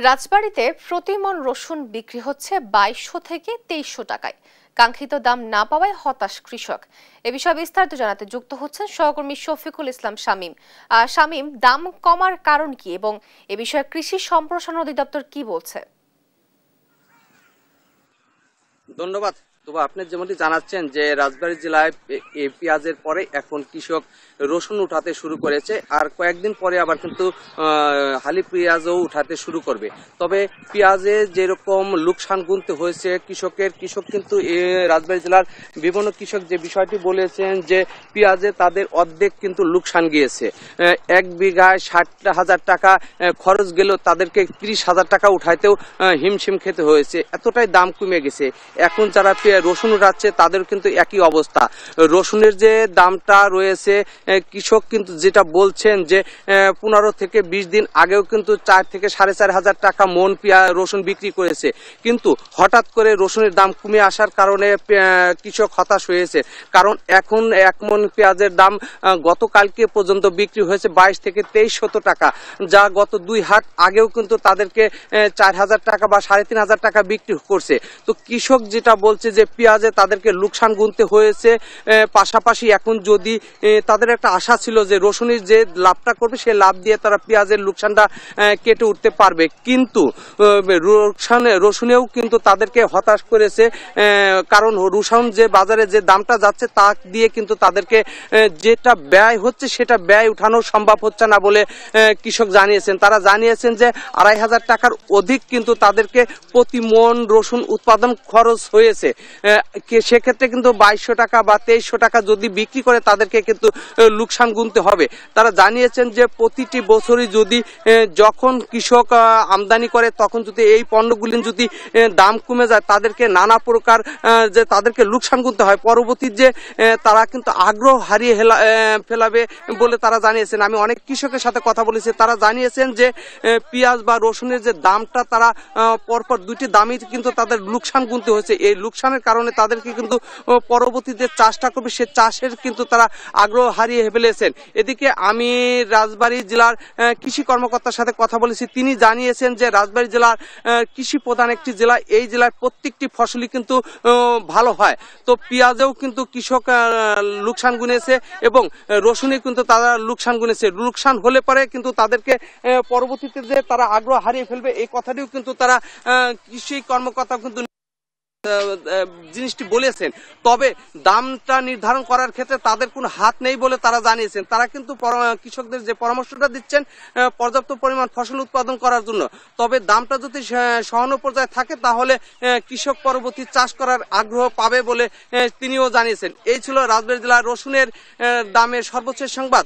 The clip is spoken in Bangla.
রাজবাড়ীতে প্রতি মণ রসুন বিক্রি হচ্ছে 2200 থেকে 2300 টাকায়। কাঙ্ক্ষিত দাম না পাওয়ায় হতাশ কৃষক। এ বিষয়ে বিস্তারিত জানাতে যুক্ত হচ্ছেন সহকর্মী শফিকুল ইসলাম শামীম। শামীম, দাম কমার কারণ কি এবং এ বিষয়ে কৃষি সম্প্রসারণ অধিদপ্তর কি বলছে? ধন্যবাদ। তবে আপনি যেমনটি জানাচ্ছেন যে রাজবাড়ী জেলায় পেঁয়াজের পরে এখন কৃষক রসুন উঠাতে শুরু করেছে, আর কয়েকদিন পরে আবার কিন্তু হালি পেঁয়াজও উঠাতে শুরু করবে। তবে পেঁয়াজে যেরকম লোকসান গুনতে হয়েছে কৃষক কিন্তু রাজবাড়ী জেলার বিভিন্ন কৃষক যে বিষয়টি বলেছেন যে পেঁয়াজে তাদের অর্ধেক কিন্তু লোকসান গিয়েছে। 1 বিঘায় 60,000 টাকা খরচ গেলেও তাদেরকে 30,000 টাকা উঠাইতেও হিমশিম খেতে হয়েছে, এতটাই দাম কমে গেছে। এখন যারা রসুন উঠাচ্ছে তাদের কিন্তু একই অবস্থা। রসুনের যে দামটা রয়েছে কৃষক কিন্তু যেটা বলছেন যে 15 থেকে 20 দিন আগেও কিন্তু 4 থেকে 4,500 টাকা মন রসুন বিক্রি করেছে, কিন্তু হঠাৎ করে রসুনের দাম কমে আসার কারণে কৃষক হতাশ হয়েছে। কারণ এখন 1 মন পেঁয়াজের দাম গতকালকে পর্যন্ত বিক্রি হয়েছে 22 থেকে 2300 টাকা, যা গত 2 হাট আগেও কিন্তু তাদেরকে 4,000 টাকা বা 3,500 টাকা বিক্রি করছে। তো কৃষক যেটা বলছে যে পেঁয়াজে তাদেরকে লোকসান গুনতে হয়েছে। পাশাপাশি এখন যদি তাদের একটা আশা ছিল যে রসুনের যে লাভটা করবে সেই লাভ দিয়ে তারা পেঁয়াজের লোকসানটা কেটে উঠতে পারবে, কিন্তু রসুনেও কিন্তু তাদেরকে হতাশ করেছে। কারণ রসুন যে বাজারে যে দামটা যাচ্ছে তা দিয়ে কিন্তু তাদেরকে যেটা ব্যয় হচ্ছে সেটা ব্যয় উঠানো সম্ভব হচ্ছে না বলে কৃষক জানিয়েছেন। তারা জানিয়েছেন যে 2,500 টাকার অধিক কিন্তু তাদেরকে প্রতি মণ রসুন উৎপাদন খরচ হয়েছে। সেক্ষেত্রে কিন্তু 2200 টাকা বা 2300 টাকা যদি বিক্রি করে তাদেরকে কিন্তু লোকসান গুনতে হবে। তারা জানিয়েছেন যে প্রতিটি বছরই যদি যখন কৃষক আমদানি করে তখন যদি এই পণ্যগুলি যদি দাম কমে যায় তাদেরকে নানা প্রকার যে তাদেরকে লোকসান গুনতে হয়, পরবর্তী যে তারা কিন্তু আগ্রহ হারিয়ে ফেলাবে বলে তারা জানিয়েছেন। আমি অনেক কৃষকের সাথে কথা বলেছি, তারা জানিয়েছেন যে পেঁয়াজ বা রসুনের যে দামটা তারা পরপর দুইটি দামই কিন্তু তাদের লোকসান গুনতে হয়েছে। এই লোকসানের কারণে তাদেরকে কিন্তু পরবর্তীতে চাষটা করবে সে চাষের কিন্তু তারা আগ্রহ হারিয়ে ফেলেছেন। এদিকে আমি রাজবাড়ী জেলার কৃষি কর্মকর্তার সাথে কথা বলেছি, তিনি জানিয়েছেন যে রাজবাড়ী জেলার কৃষি প্রধান একটি জেলা, এই জেলার প্রত্যেকটি ফসলই কিন্তু ভালো হয়। তো পেঁয়াজেও কিন্তু কৃষক লোকসান গুনেছে এবং রসুনে কিন্তু তারা লোকসান গুনেছে। লোকসান হলে পরে কিন্তু তাদেরকে পরবর্তীতে যে তারা আগ্রহ হারিয়ে ফেলবে এই কথাটিও কিন্তু তারা কৃষি কর্মকর্তা কিন্তু জিনিসটি বলেছেন। তবে দামটা নির্ধারণ করার ক্ষেত্রে তাদের কোনো হাত নেই বলে তারা জানিয়েছেন। তারা কিন্তু কৃষকদের যে পরামর্শটা দিচ্ছেন পর্যাপ্ত পরিমাণ ফসল উৎপাদন করার জন্য, তবে দামটা যদি সহানুভূতি পর্যায়ে থাকে তাহলে কৃষক পরবর্তী চাষ করার আগ্রহ পাবে বলে তিনিও জানিয়েছেন। এই ছিল রাজবাড়ী জেলার রসুনের দামের সর্বোচ্চ সংবাদ।